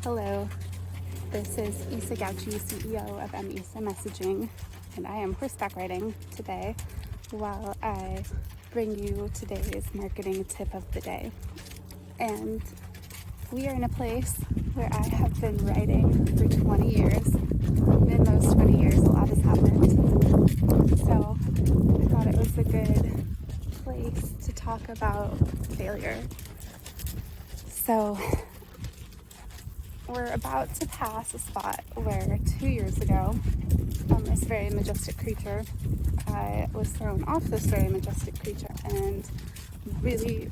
Hello, this is Isa Gauchi, CEO of Isa Messaging, and I am horseback riding today while I bring you today's marketing tip of the day. And we are in a place where I have been riding for 20 years. In those 20 years, a lot has happened. So I thought it was a good place to talk about failure. So we're about to pass a spot where 2 years ago, this very majestic creature, I was thrown off this very majestic creature and really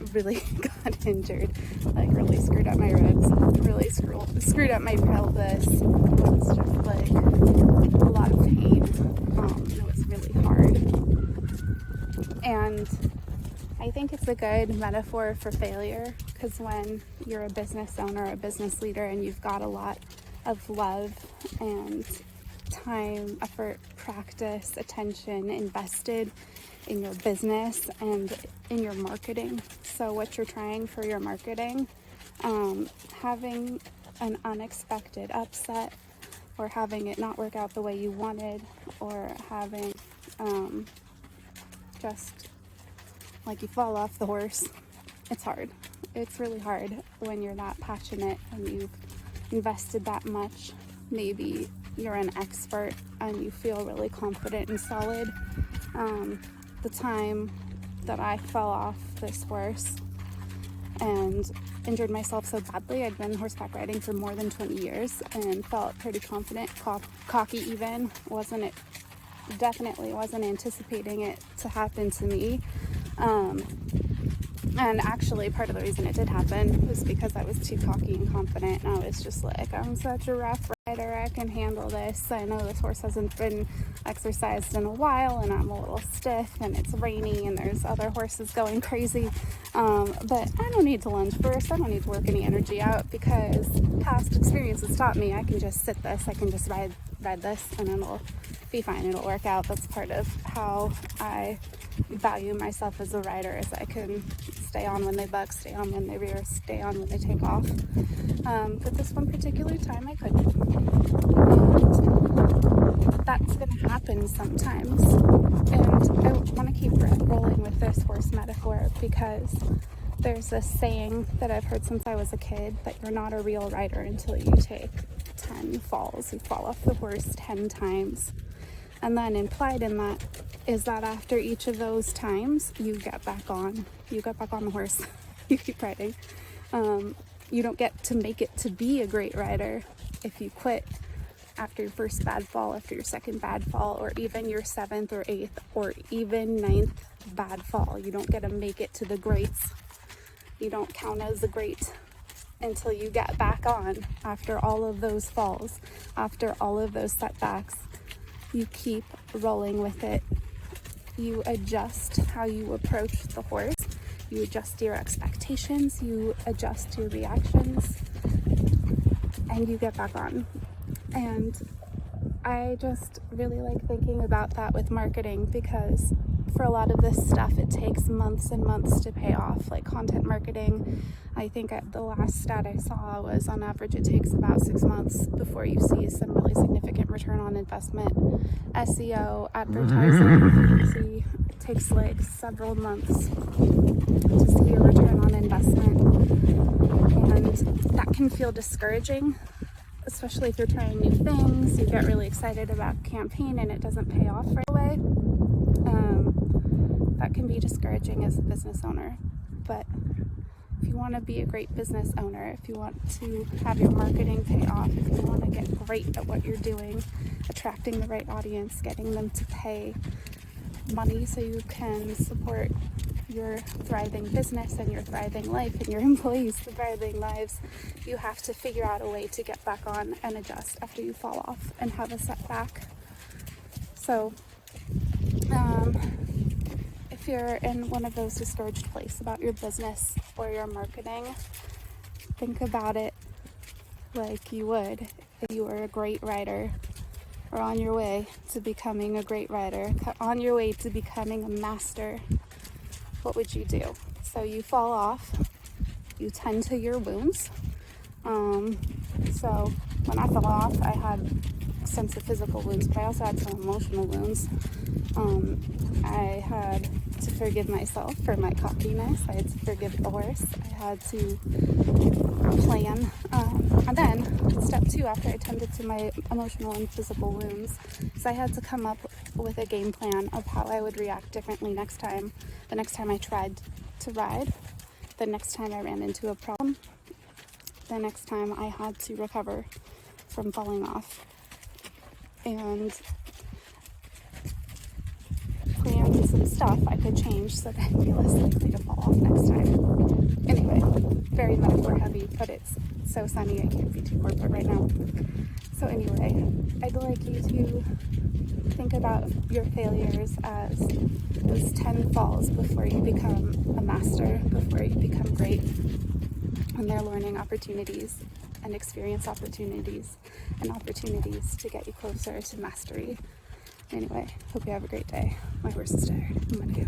got injured. Like really screwed up my ribs, really screwed up my pelvis. It was just like a lot of pain. It was really hard. And I think it's a good metaphor for failure, because when you're a business owner, a business leader, and you've got a lot of love and time, effort, practice, attention invested in your business and in your marketing. So what you're trying for your marketing, having an unexpected upset, or having it not work out the way you wanted, or having just like you fall off the horse, it's hard. It's really hard when you're that passionate and you've invested that much. Maybe you're an expert and you feel really confident and solid. The time that I fell off this horse and injured myself so badly, I'd been horseback riding for more than 20 years and felt pretty confident, cocky even. Definitely wasn't anticipating it to happen to me. And actually part of the reason it did happen was because I was too cocky and confident, and I was just like, I'm such a rough rider, I can handle this. I know this horse hasn't been exercised in a while and I'm a little stiff and it's rainy and there's other horses going crazy, but I don't need to lunge first. I don't need to work any energy out, because past experiences taught me I can just sit this, I can just ride this, and it'll be fine, it'll work out. That's part of how I value myself as a rider, is I can stay on when they buck, stay on when they rear, stay on when they take off. But this one particular time I couldn't. And that's going to happen sometimes. And I want to keep rolling with this horse metaphor, because there's this saying that I've heard since I was a kid, that you're not a real rider until you take 10 falls. You fall off the horse 10 times. And then implied in that is that after each of those times, you get back on the horse, you keep riding. You don't get to make it to be a great rider if you quit after your first bad fall, after your second bad fall, or even your 7th or 8th or even 9th bad fall. You don't get to make it to the greats. You don't count as a great until you get back on after all of those falls, after all of those setbacks. You keep rolling with it. You adjust how you approach the horse. You adjust your expectations. You adjust your reactions. And you get back on. And I just really like thinking about that with marketing, because for a lot of this stuff, it takes months and months to pay off. Like content marketing, I think the last stat I saw was on average it takes about 6 months before you see some really significant return on investment. SEO, advertising, it takes like several months to see a return on investment. And that can feel discouraging, especially if you're trying new things. You get really excited about a campaign and it doesn't pay off right away. That can be discouraging as a business owner. But if you want to be a great business owner, if you want to have your marketing pay off, if you want to get great at what you're doing, attracting the right audience, getting them to pay money so you can support your thriving business and your thriving life and your employees' thriving lives, you have to figure out a way to get back on and adjust after you fall off and have a setback. So if you're in one of those discouraged places about your business or your marketing, think about it like you would if you were a great writer, or on your way to becoming a great writer, on your way to becoming a master. What would you do? So you fall off, you tend to your wounds, So when I fell off, I had extensive physical wounds, but I also had some emotional wounds. I had to forgive myself for my cockiness. I had to forgive the horse. I had to plan. And then step 2, after I tended to my emotional and physical wounds, is I had to come up with a game plan of how I would react differently next time. The next time I tried to ride, the next time I ran into a problem, the next time I had to recover from falling off, and plan some stuff I could change so that I'd be less likely to fall off next time. Anyway, very metaphor heavy, but it's so sunny I can't be too corporate right now. So anyway, I'd like you to think about your failures as those 10 falls before you become a master, before you become great. And they're learning opportunities and experience opportunities and opportunities to get you closer to mastery. Anyway, hope you have a great day. My horse is tired. I'm gonna go.